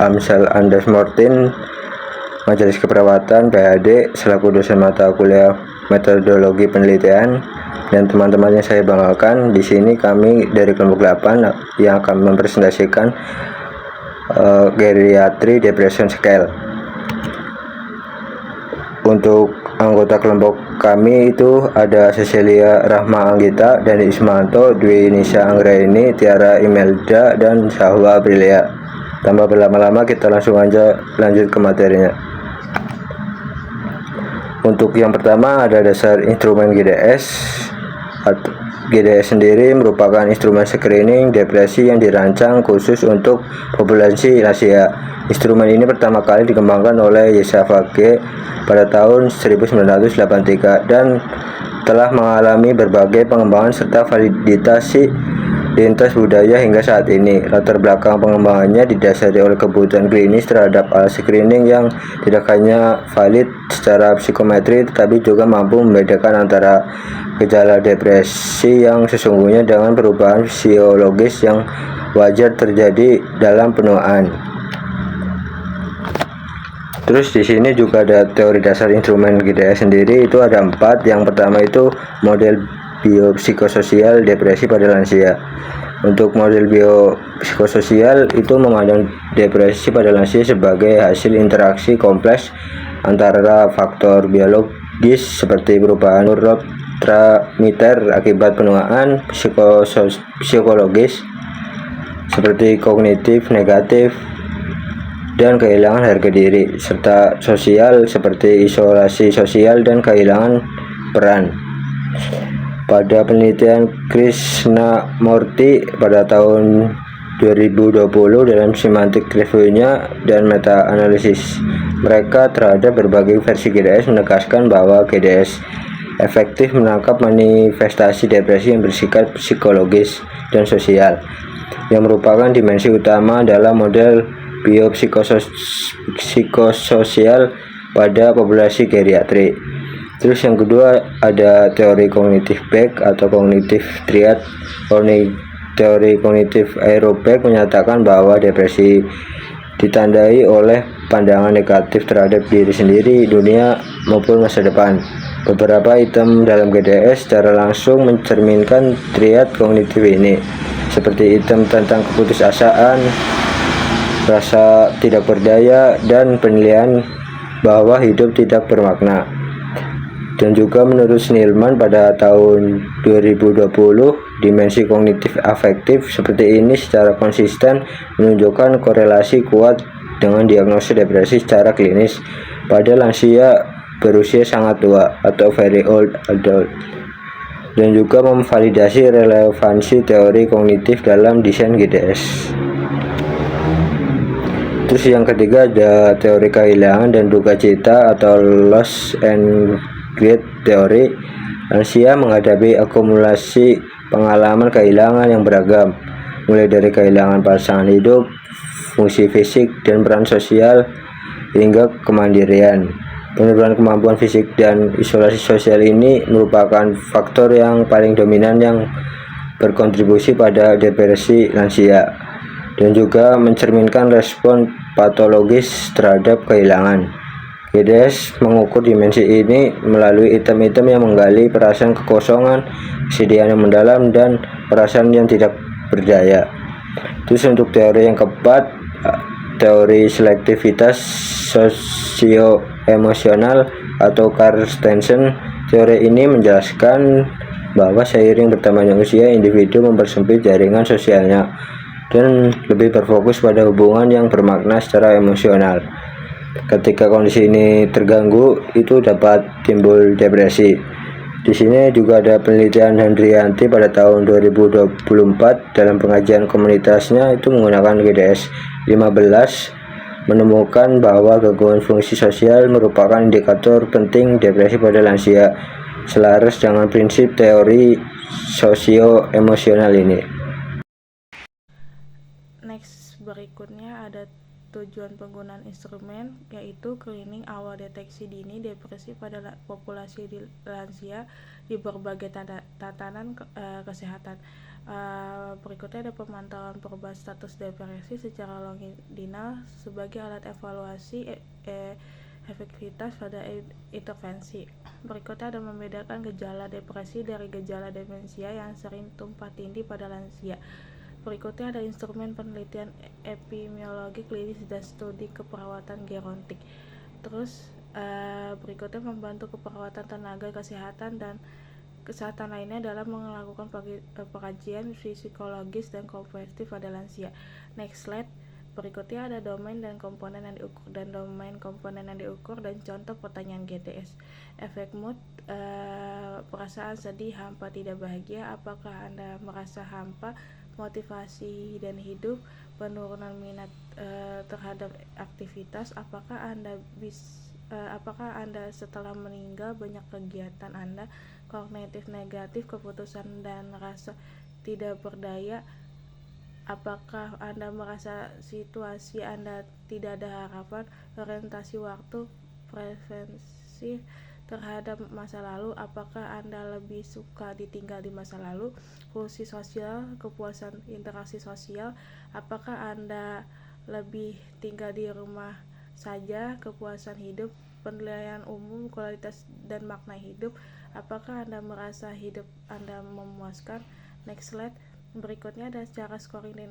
Amsal Andes Mortin, Majelis Keperawatan PhD, selaku dosen mata kuliah metodologi penelitian, dan teman-teman yang saya banggakan. Di sini kami dari kelompok 8 yang akan mempresentasikan Geriatri Depression Scale. Untuk anggota kelompok kami itu ada Cecilia Rahma Anggita, Dani Ismanto, Dwi Nisa Anggraini, Tiara Imelda, dan Sahwa Aprilia. Tanpa berlama-lama, kita langsung aja lanjut ke materinya. Untuk yang pertama ada dasar instrumen GDS. GDS sendiri merupakan instrumen screening depresi yang dirancang khusus untuk populasi lansia. Instrumen ini pertama kali dikembangkan oleh Yesavage pada tahun 1983 dan telah mengalami berbagai pengembangan serta validasi lintas budaya hingga saat ini. Latar belakang pengembangannya didasari oleh kebutuhan klinis terhadap alat screening yang tidak hanya valid secara psikometri tetapi juga mampu membedakan antara gejala depresi yang sesungguhnya dengan perubahan fisiologis yang wajar terjadi dalam penuaan. Terus di sini juga ada teori dasar instrumen GDS sendiri, itu ada 4. Yang pertama itu model biopsikososial depresi pada lansia. Untuk model biopsikososial itu memandang depresi pada lansia sebagai hasil interaksi kompleks antara faktor biologis seperti perubahan neurotransmitter akibat penuaan, psikologis seperti kognitif negatif dan kehilangan harga diri, serta sosial seperti isolasi sosial dan kehilangan peran. Pada penelitian Krishnamurti pada tahun 2020 dalam semantic review-nya dan meta-analisis mereka terhadap berbagai versi GDS menegaskan bahwa GDS efektif menangkap manifestasi depresi yang bersifat psikologis dan sosial, yang merupakan dimensi utama dalam model biopsikososial pada populasi geriatri. Terus yang kedua ada teori kognitif Beck atau kognitif triad. Teori kognitif Beck menyatakan bahwa depresi ditandai oleh pandangan negatif terhadap diri sendiri, dunia maupun masa depan. Beberapa item dalam GDS secara langsung mencerminkan triad kognitif ini, seperti item tentang keputusasaan, rasa tidak berdaya, dan penilaian bahwa hidup tidak bermakna. Dan juga menurut Snellman pada tahun 2020, dimensi kognitif afektif seperti ini secara konsisten menunjukkan korelasi kuat dengan diagnosis depresi secara klinis pada lansia berusia sangat tua atau very old adult, dan juga memvalidasi relevansi teori kognitif dalam desain GDS. Terus yang ketiga ada teori kehilangan dan duka cita atau loss and grief teori. Lansia menghadapi akumulasi pengalaman kehilangan yang beragam, mulai dari kehilangan pasangan hidup, fungsi fisik dan peran sosial, hingga kemandirian. Penurunan kemampuan fisik dan isolasi sosial ini merupakan faktor yang paling dominan yang berkontribusi pada depresi lansia, dan juga mencerminkan respon patologis terhadap kehilangan. GDS mengukur dimensi ini melalui item-item yang menggali perasaan kekosongan, kesedihan yang mendalam, dan perasaan yang tidak berdaya. Terus untuk teori yang keempat, teori selektivitas sosio-emosional atau Carstensen. Teori ini menjelaskan bahwa seiring bertambahnya usia, individu mempersempit jaringan sosialnya dan lebih berfokus pada hubungan yang bermakna secara emosional. Ketika kondisi ini terganggu, itu dapat timbul depresi. Di sini juga ada penelitian Hendrianti pada tahun 2024 dalam pengajian komunitasnya itu menggunakan GDS 15 menemukan bahwa gangguan fungsi sosial merupakan indikator penting depresi pada lansia, selaras dengan prinsip teori sosio-emosional ini. Next, berikutnya ada tujuan penggunaan instrumen, yaitu screening awal deteksi dini depresi pada populasi lansia di berbagai tatanan kesehatan. Berikutnya ada pemantauan perubahan status depresi secara longitudinal sebagai alat evaluasi efektivitas pada intervensi. Berikutnya ada membedakan gejala depresi dari gejala demensia yang sering tumpah tindih pada lansia. Berikutnya ada instrumen penelitian epidemiologi klinis dan studi keperawatan gerontik. Terus berikutnya membantu keperawatan tenaga kesehatan dan kesehatan lainnya dalam melakukan pengkajian psikologis dan kognitif pada lansia. Next slide. Berikutnya ada domain dan komponen yang diukur dan contoh pertanyaan GDS. Efek mood, perasaan sedih, hampa, tidak bahagia. Apakah Anda merasa hampa? Motivasi dan hidup, penurunan minat terhadap aktivitas. Apakah Anda setelah meninggal banyak kegiatan Anda? Kognitif negatif, keputusan dan rasa tidak berdaya. Apakah Anda merasa situasi Anda tidak ada harapan? Orientasi waktu, preferensi terhadap masa lalu. Apakah Anda lebih suka ditinggal di masa lalu? Fungsi sosial, kepuasan interaksi sosial. Apakah Anda lebih tinggal di rumah saja? Kepuasan hidup, penilaian umum, kualitas dan makna hidup. Apakah Anda merasa hidup Anda memuaskan? Next slide. Berikutnya ada cara scoring dan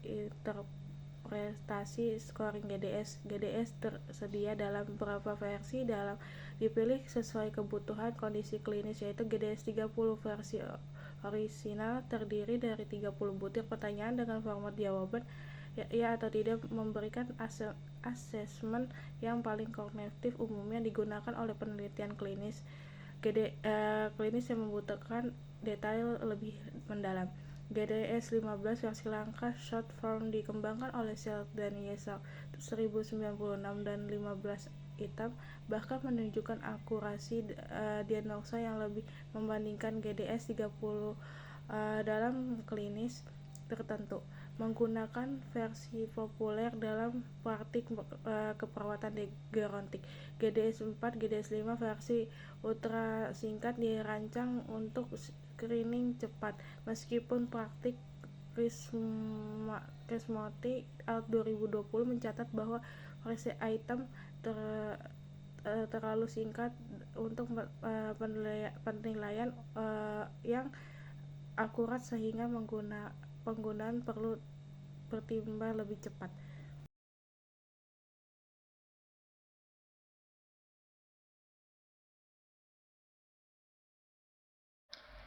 interpretasi scoring GDS. GDS tersedia dalam beberapa versi dalam dipilih sesuai kebutuhan kondisi klinis, yaitu GDS 30 versi orisinal terdiri dari 30 butir pertanyaan dengan format jawaban ya atau tidak, memberikan asesmen yang paling kognitif, umumnya digunakan oleh penelitian klinis klinis yang membutuhkan detail lebih mendalam. GDS 15 versi langkah short form dikembangkan oleh Selk dan Yesal 1096 dan 15 item bahkan menunjukkan akurasi diagnosa yang lebih membandingkan GDS 30 dalam klinis tertentu. Menggunakan versi populer dalam praktik keperawatan gerontik. GDS 4, GDS 5 versi ultra singkat dirancang untuk screening cepat. Meskipun praktik Krismoti Out 2020 mencatat bahwa versi item terlalu singkat untuk penilaian yang akurat sehingga penggunaan perlu bertimbang lebih cepat.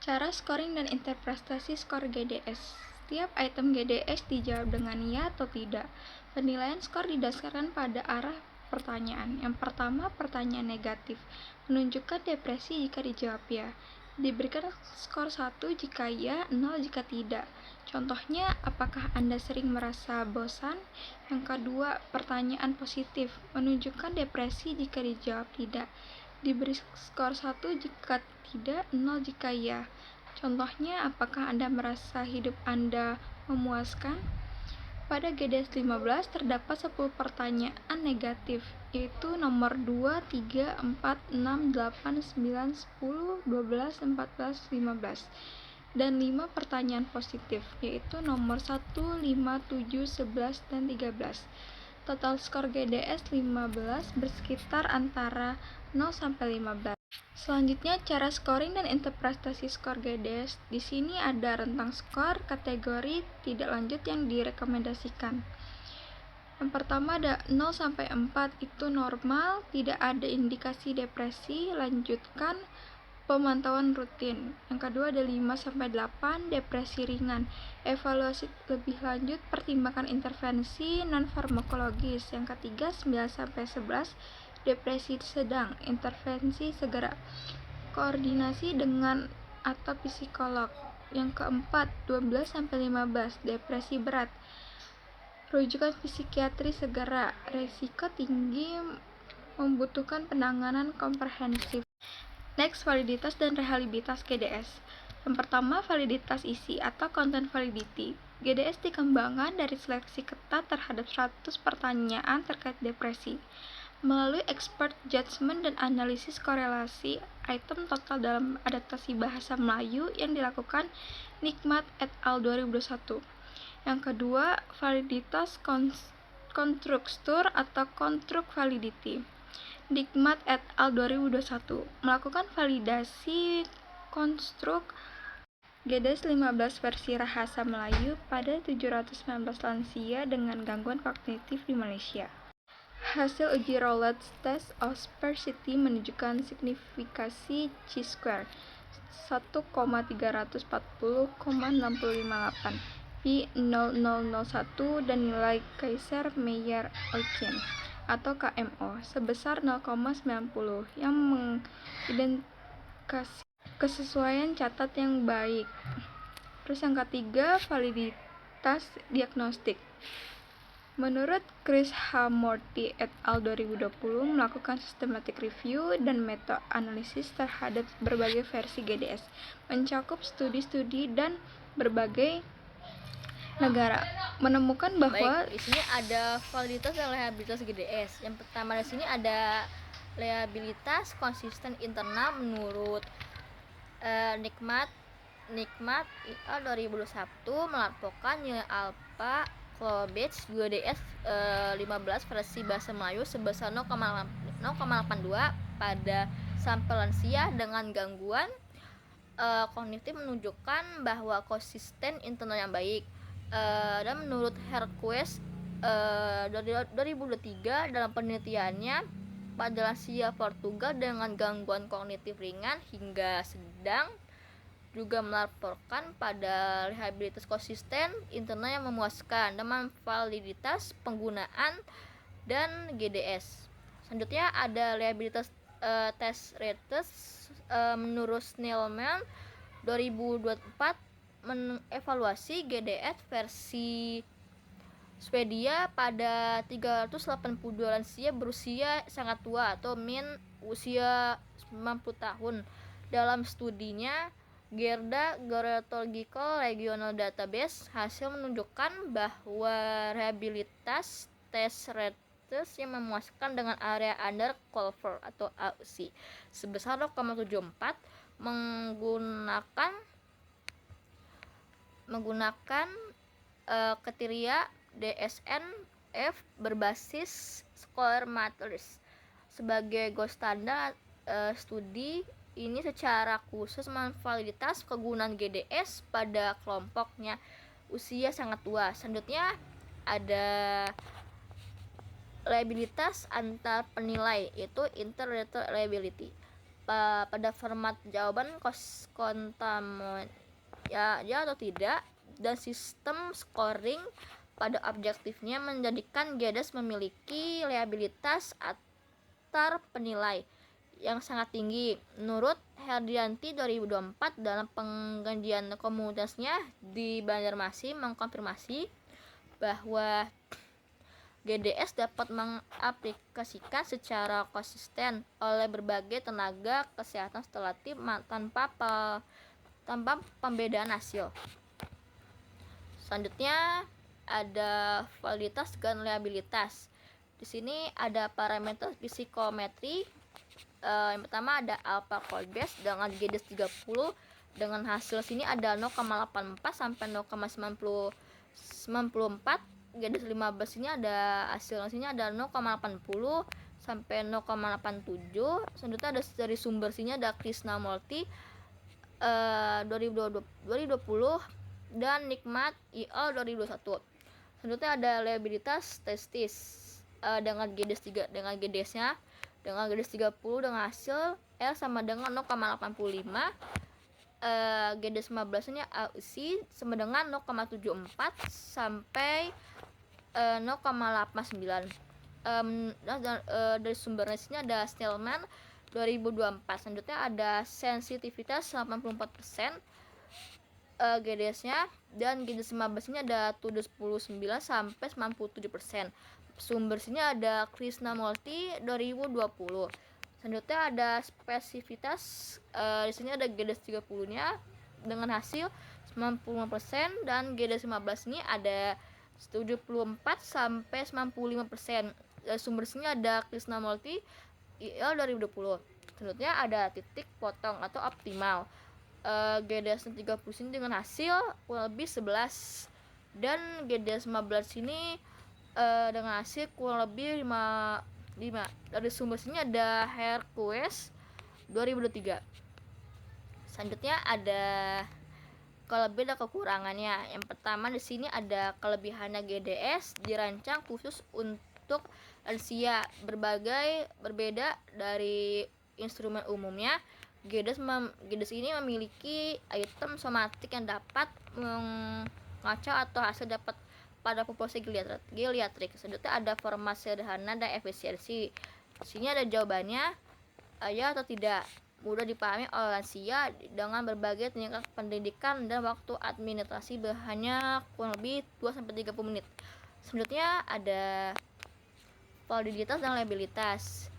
Cara scoring dan interpretasi skor GDS. Setiap item GDS dijawab dengan ya atau tidak. Penilaian skor didasarkan pada arah pertanyaan. Yang pertama, pertanyaan negatif, menunjukkan depresi jika dijawab ya. Diberikan skor 1 jika ya, 0 jika tidak. Contohnya, apakah Anda sering merasa bosan? Yang kedua, pertanyaan positif, menunjukkan depresi jika dijawab tidak. Diberi skor 1 jika tidak, 0 jika ya. Contohnya, apakah Anda merasa hidup Anda memuaskan? Pada GDS 15 terdapat 10 pertanyaan negatif, yaitu nomor 2, 3, 4, 6, 8, 9, 10, 12, 14, 15, dan 5 pertanyaan positif, yaitu nomor 1, 5, 7, 11, dan 13. Total skor GDS 15 bersekitar antara 0 sampai 15. Selanjutnya, cara scoring dan interpretasi skor GDS. Di sini ada rentang skor, kategori, tidak lanjut yang direkomendasikan. Yang pertama ada 0 sampai 4 itu normal, tidak ada indikasi depresi, lanjutkan, pemantauan rutin. Yang kedua ada 5 sampai 8 depresi ringan, evaluasi lebih lanjut, pertimbangkan intervensi non farmakologis. Yang ketiga 9 sampai 11 depresi sedang, intervensi segera, koordinasi dengan atau psikolog. Yang keempat 12 sampai 15 depresi berat, rujukan psikiatri segera, resiko tinggi, membutuhkan penanganan komprehensif. Next, validitas dan reliabilitas GDS. Yang pertama, validitas isi atau content validity. GDS dikembangkan dari seleksi ketat terhadap 100 pertanyaan terkait depresi. Melalui expert judgment dan analisis korelasi, item total dalam adaptasi bahasa Melayu yang dilakukan Nikmat et al. 2021. Yang kedua, validitas konstruktur atau konstruk validity. Nikmat et al. 2021 melakukan validasi konstruk GDS 15 versi Rahasa Melayu pada 719 lansia dengan gangguan kognitif di Malaysia. Hasil uji Rowlett Test of Sparsity menunjukkan signifikasi chi-square 1,340,658 P0001 dan nilai Kaiser-Meyer-Eulkin atau KMO sebesar 0,90 yang mengidentifikasi kesesuaian catat yang baik. Terus yang ketiga, validitas diagnostik. Menurut Chris H. Morty et al. 2020 melakukan systematic review dan meta-analisis terhadap berbagai versi GDS, mencakup studi-studi dan berbagai negara, menemukan bahwa Baik, di sini ada validitas dan reliabilitas GDS. Yang pertama di sini ada reliabilitas konsisten internal menurut Nikmat IL 2021 melaporkan nilai alpha Clobach GDS 15 versi bahasa Melayu sebesar 0,82 pada sampel lansia dengan gangguan kognitif, menunjukkan bahwa konsisten internal yang baik. Dan menurut Hercules 2023 dalam penelitiannya pada lansia Portugal dengan gangguan kognitif ringan hingga sedang juga melaporkan pada reliabilitas konsisten internal yang memuaskan dengan validitas penggunaan dan GDS. Selanjutnya ada reliabilitas test rates menurut Snellman 2024 mengevaluasi GDS versi Swedia pada 382 lansia berusia sangat tua atau min usia 90 tahun. Dalam studinya Gerda Gerontological Regional Database hasil menunjukkan bahwa reliabilitas test rates yang memuaskan dengan area under cover atau AUC sebesar 0,74 menggunakan kriteria DSM-F berbasis score matrix sebagai gold standar. Studi ini secara khusus memvaliditas kegunaan GDS pada kelompoknya usia sangat tua. Selanjutnya ada reliabilitas antar penilai, yaitu inter-rater reliability. Pada format jawaban kontaminasi ya atau tidak, dan sistem scoring pada objektifnya menjadikan GDS memiliki reliabilitas antar penilai yang sangat tinggi. Menurut Herdianti 2024 dalam pengkajian komunitasnya di Banjarmasin mengkonfirmasi bahwa GDS dapat mengaplikasikan secara konsisten oleh berbagai tenaga kesehatan setelah tim tanpa pembedaan hasil. Selanjutnya ada validitas dan reliabilitas. Di sini ada parameter psikometri. Yang pertama ada alpha Clobach dengan GDS 30 dengan hasil sini ada 0,84 sampai 0,94. GDS 15 ini ada hasil sini ada 0,80 sampai 0,87. Selanjutnya ada dari sumber sini ada Krishnamurti 2020 dan Nikmat IL 2021. Selanjutnya ada reliabilitas testis dengan GDS 3 dengan GDS-nya dengan GDS 30 dengan hasil L sama dengan 0,85. GDS 15 nya AUC sama dengan 0,74 sampai 0,89. Dari sumber resnya ada Snellman 2024. Selanjutnya ada sensitivitas 84% GDS-nya dan GDS 15 nya ada 79 sampai 97%. Sumber sini ada Krishnamurti 2020. Selanjutnya ada spesifitas di sini ada GDS 30-nya dengan hasil 95% dan GDS 15 ini ada 74 sampai 95%. Sumber sini ada Krishnamurti IL 2020. Selanjutnya ada titik potong atau optimal. GDS 30 sini dengan hasil kurang lebih 11 dan GDS 15 sini dengan hasil kurang lebih 5. Dari sumber sini ada Hercules 2023. Selanjutnya ada kelebihan dan kekurangannya. Yang pertama di sini ada kelebihannya, GDS dirancang khusus untuk lansia, berbeda dari instrumen umumnya. GDS ini memiliki item somatik yang dapat mengacau atau hasil dapat pada populasi geriatrik. Selanjutnya ada format sederhana dan efisiensi. Di sini ada jawabannya, ya atau tidak, mudah dipahami oleh lansia dengan berbagai tingkat pendidikan dan waktu administrasi hanya kurang lebih 2-30 menit. Selanjutnya ada validitas dan liabilitas.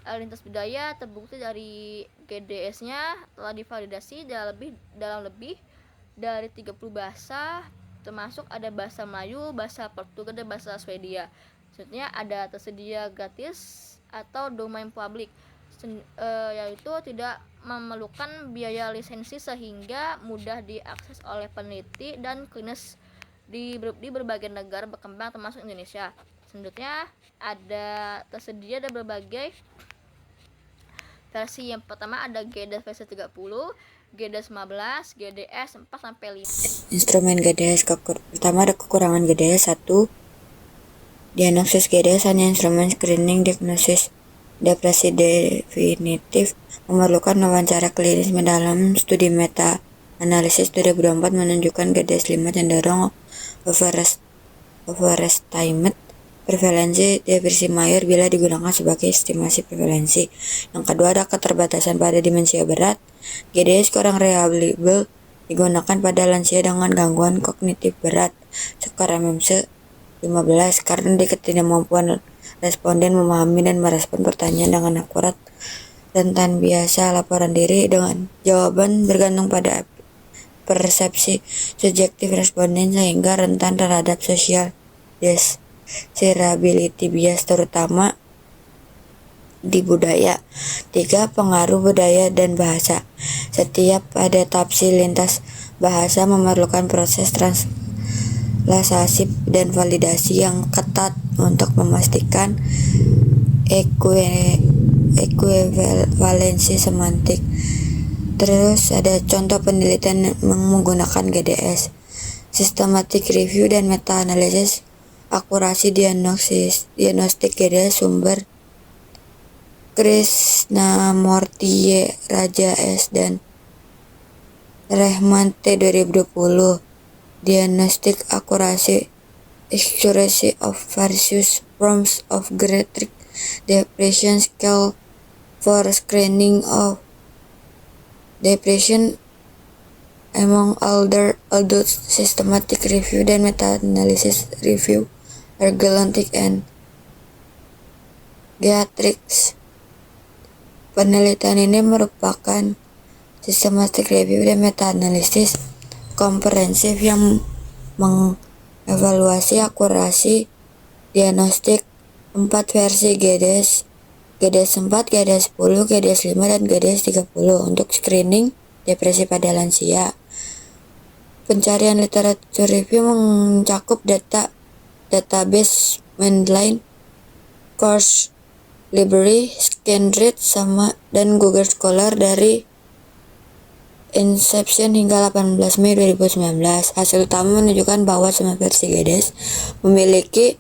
Lintas budaya terbukti dari GDS-nya telah divalidasi dalam lebih dari 30 bahasa, termasuk ada bahasa Melayu, bahasa Portugal, dan bahasa Swedia. Selanjutnya ada tersedia gratis atau domain publik, yaitu tidak memerlukan biaya lisensi sehingga mudah diakses oleh peneliti dan klinis di berbagai negara berkembang termasuk Indonesia. Selanjutnya ada tersedia ada berbagai versi. Yang pertama ada GDS versi 30, GDS 15, GDS 4-5. Instrumen GDS pertama ada kekurangan GDS. 1. Diagnosis GDS hanya instrumen screening. Diagnosis depresi definitif memerlukan wawancara klinis mendalam. Studi meta analisis 2024 menunjukkan GDS 5 cenderung overestimate prevalensi depresi mayor bila digunakan sebagai estimasi prevalensi. Yang kedua ada keterbatasan pada demensia berat. GDS kurang reliable digunakan pada lansia dengan gangguan kognitif berat. Skor MMSE 15 karena ketidakmampuan responden memahami dan merespon pertanyaan dengan akurat. Rentan biasa laporan diri dengan jawaban bergantung pada persepsi subjektif responden sehingga rentan terhadap social desirability bias terutama di budaya. 3. Pengaruh budaya dan bahasa. Setiap adaptasi lintas bahasa memerlukan proses translasi dan validasi yang ketat untuk memastikan ekuivalensi semantik. Terus ada contoh penelitian menggunakan GDS. Systematic review dan meta analisis akurasi diagnostik GDS sumber Krishnamurti Y, Raja S, dan Rehman T 2020. Diagnostic accuracy of various forms of geriatric depression scale for screening of depression among older adults. Systematic review dan meta-analysis review Ergolantic and Geatrix. Penelitian ini merupakan systematic review dan meta-analisis komprehensif yang mengevaluasi akurasi diagnostik 4 versi GDS 4, GDS 10, GDS 5, dan GDS 30 untuk screening depresi pada lansia. Pencarian literatur review mencakup database Medline, Course Library, ScanRead, dan Google Scholar dari inception hingga 18 Mei 2019. Hasil utama menunjukkan bahwa semua versi GDS memiliki